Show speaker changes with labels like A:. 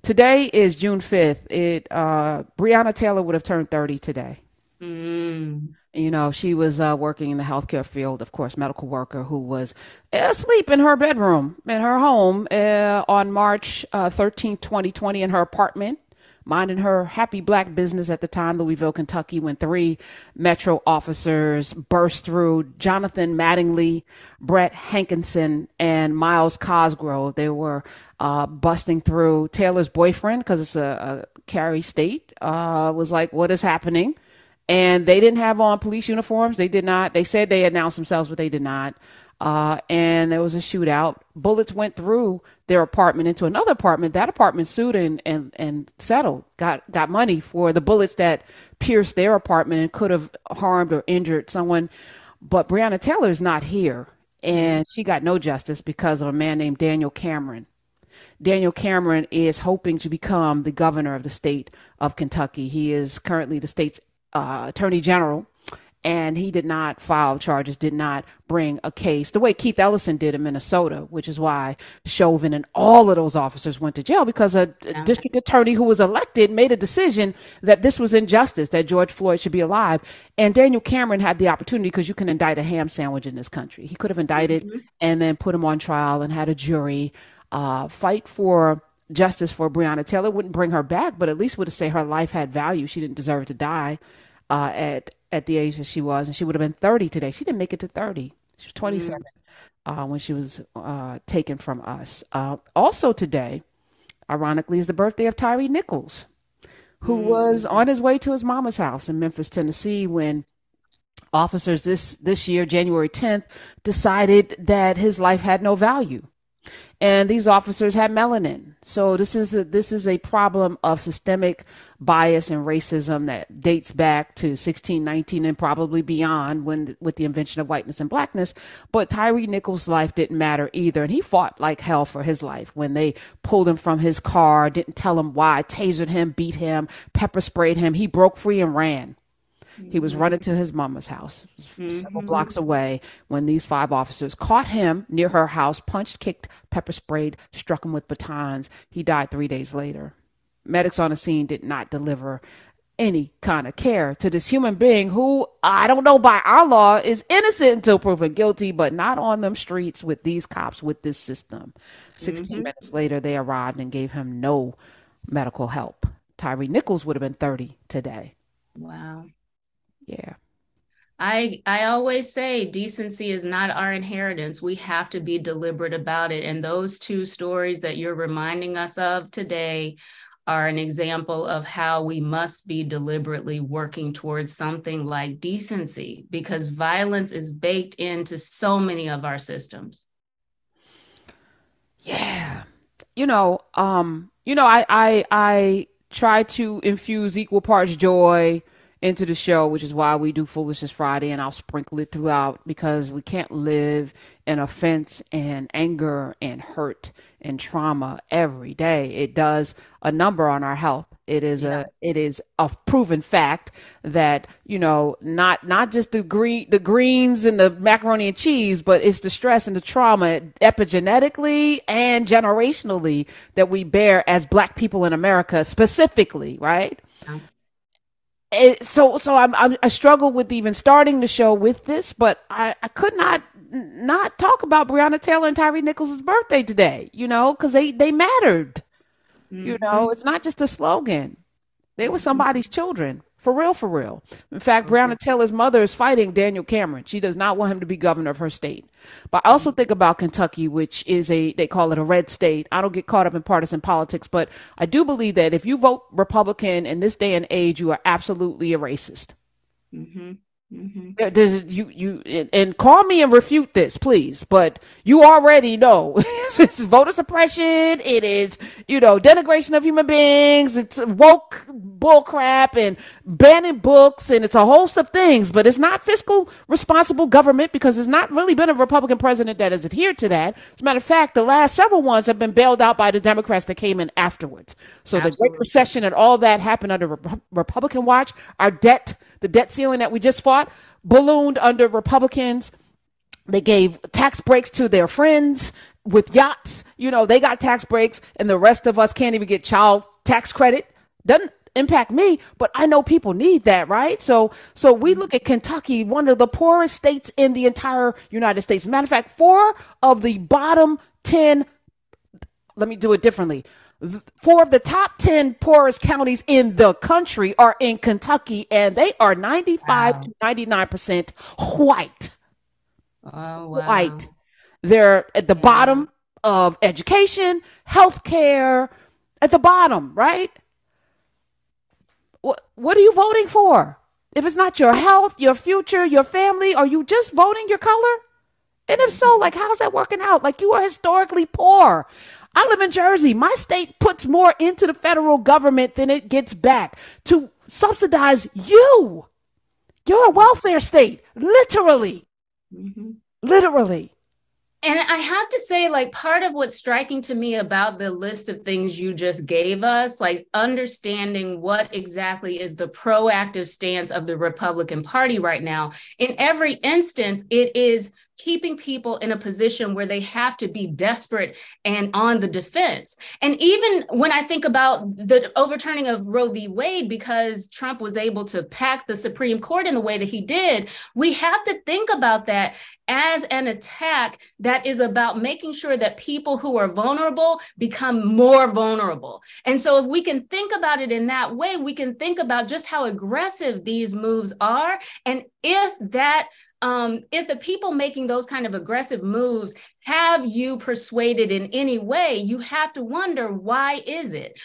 A: Today is June 5th. Breonna Taylor would have turned 30 today.
B: Mm.
A: You know, she was working in the healthcare field, of course, medical worker who was asleep in her bedroom in her home on March 13th, 2020, in her apartment, minding her happy black business at the time, Louisville, Kentucky, when three Metro officers burst through. Jonathan Mattingly, Brett Hankinson, and Miles Cosgrove. They were busting through. Taylor's boyfriend, because it's a Cary state, was like, what is happening? And they didn't have on police uniforms. They did not. They said they announced themselves, but they did not. And there was a shootout. Bullets went through their apartment into another apartment. That apartment sued and settled, got money for the bullets that pierced their apartment and could have harmed or injured someone. But Breonna Taylor is not here, and she got no justice because of a man named Daniel Cameron. Daniel Cameron is hoping to become the governor of the state of Kentucky. He is currently the state's attorney general, and he did not file charges, did not bring a case the way Keith Ellison did in Minnesota, which is why Chauvin and all of those officers went to jail, because a district attorney who was elected made a decision that this was injustice, that George Floyd should be alive. And Daniel Cameron had the opportunity, because you can indict a ham sandwich in this country. He could have indicted and then put him on trial and had a jury fight for justice for Breonna Taylor. Wouldn't bring her back, but at least would have said her life had value. She didn't deserve to die at the age that she was, and she would have been 30 today. She didn't make it to 30. She was 27 when she was taken from us. Also today, ironically, is the birthday of Tyree Nichols, who was on his way to his mama's house in Memphis, Tennessee, when officers this year, January 10th, decided that his life had no value. And these officers had melanin. So this is a problem of systemic bias and racism that dates back to 1619 and probably beyond, with the invention of whiteness and blackness. But Tyree Nichols' life didn't matter either. And he fought like hell for his life when they pulled him from his car, didn't tell him why, tasered him, beat him, pepper sprayed him. He broke free and ran. He was running to his mama's house, several blocks away, when these five officers caught him near her house, punched, kicked, pepper sprayed, struck him with batons. He died 3 days later. Medics on the scene did not deliver any kind of care to this human being who, I don't know, by our law is innocent until proven guilty, but not on them streets with these cops, with this system. 16 minutes later, they arrived and gave him no medical help. Tyree Nichols would have been 30 today.
B: Wow.
A: Yeah.
B: I always say decency is not our inheritance. We have to be deliberate about it. And those two stories that you're reminding us of today are an example of how we must be deliberately working towards something like decency, because violence is baked into so many of our systems.
A: Yeah. I try to infuse equal parts joy into the show, which is why we do Foolishness Friday, and I'll sprinkle it throughout, because we can't live in offense and anger and hurt and trauma every day. It does a number on our health. It is a proven fact that, not just the greens and the macaroni and cheese, but it's the stress and the trauma epigenetically and generationally that we bear as Black people in America specifically, right?
B: Yeah.
A: So I struggle with even starting the show with this, but I could not talk about Breonna Taylor and Tyree Nichols' birthday today, because they mattered. It's not just a slogan. They were somebody's children. For real, for real. In fact, Breonna Taylor's mother is fighting Daniel Cameron. She does not want him to be governor of her state. But I also think about Kentucky, which is they call it a red state. I don't get caught up in partisan politics, but I do believe that if you vote Republican in this day and age, you are absolutely a racist.
B: Mm-hmm. Mm-hmm.
A: There's and call me and refute this, please. But you already know it's voter suppression. It is, denigration of human beings. It's woke bullcrap and banning books, and it's a host of things. But it's not fiscal responsible government, because there's not really been a Republican president that has adhered to that. As a matter of fact, the last several ones have been bailed out by the Democrats that came in afterwards. So Absolutely. The Great Recession and all that happened under Republican watch. The debt ceiling that we just fought ballooned under Republicans. They gave tax breaks to their friends with yachts, they got tax breaks and the rest of us can't even get child tax credit. Doesn't impact me, but I know people need that, right? So we look at Kentucky, one of the poorest states in the entire United States. Matter of fact, 4 of the bottom 10, let me do it differently. 4 of the top 10 poorest counties in the country are in Kentucky, and they are 95 to 99% white.
B: Oh, wow.
A: White. They're at the bottom of education, healthcare, at the bottom, right? What are you voting for? If it's not your health, your future, your family, are you just voting your color? And if so, like, how's that working out? Like, you are historically poor. I live in Jersey. My state puts more into the federal government than it gets back to subsidize you. You're a welfare state, literally. Mm-hmm. Literally.
B: And I have to say, like, part of what's striking to me about the list of things you just gave us, like understanding what exactly is the proactive stance of the Republican Party right now. In every instance, it is keeping people in a position where they have to be desperate and on the defense. And even when I think about the overturning of Roe v. Wade, because Trump was able to pack the Supreme Court in the way that he did, we have to think about that as an attack that is about making sure that people who are vulnerable become more vulnerable. And so if we can think about it in that way, we can think about just how aggressive these moves are. And if the people making those kind of aggressive moves have you persuaded in any way, you have to wonder, why is it?